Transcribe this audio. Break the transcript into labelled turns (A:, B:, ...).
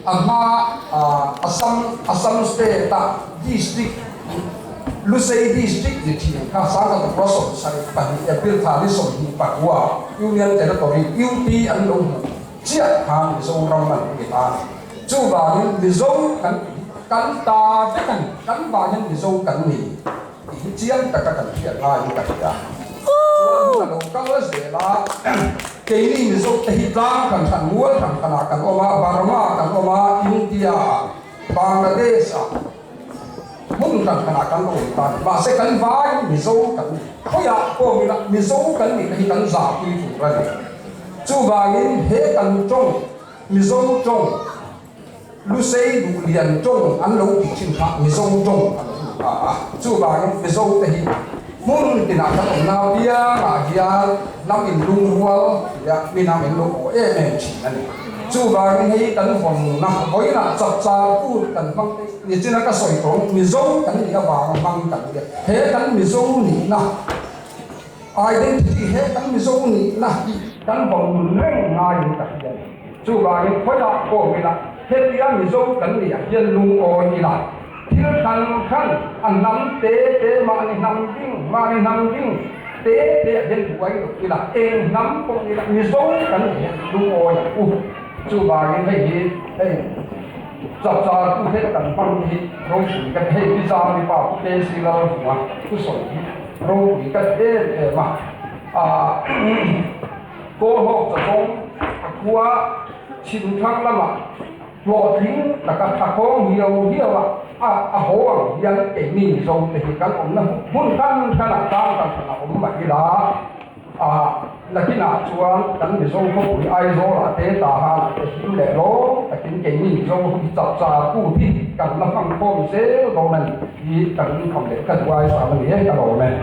A: ama Assam state ta district Lusei district di thi kha sa ka proso sai pa ni apil tha li so ni pakwa union territory UT an lo chia khang so ram man ki ta chu ba ni mizo kan ta te kan ba ni mizo kan ni chiang ta ka kan chia la ni ka ya so lo ka lo se la ke ni mizo te hi tlang kan than mual kan kana kan oma Burma kan oma India Bangladesh mun kan kana kan lo tan ba se kan vai mizo kan ko ya ko mi la mizo kan ni hi kan za ki fu ra ni chu ba in he kan chong mizo chong lu sei du lian chong an lo ki chin kha mizo chong chu ba in mizo te hi mun ti na kan na dia ma dia nam in lung hual ya mi nam in lo ko e em chi na ni chu ba in hi kan phong na hoi na chap cha pu kan bang ni china ka soi tong mizo kan ni ka ba bang kan ni he kan mizo ni na identity he kan mizo ni na kan bong mun reng ngai ni ka ya chu ba in phoi la ko mi la he dia mizo kan ni ya hian lung o ni la thil kan an nam te ma ni nam ding te hian huai ni la eng nam ko ni la mizo kan ni lung o ya chu ba in he chap cha ku he kan pang hi ro shi ka he bi za mi pa te si la wa ku so hi ro ni ka e ma ko ho cha song kwa chin thang la ma lo thing ta ka tha ko hiu a ho ang yang ke ni so te hi kan om na hun kan la ta kan om ma hi la lakina chuan kan mi zo ko pui ai zo la te ta ha te hi le lo takin ke ni zo hi chap cha ku thi kan la phang ko se lo man hi kan khom le ka wai sa ma ni he ka lo man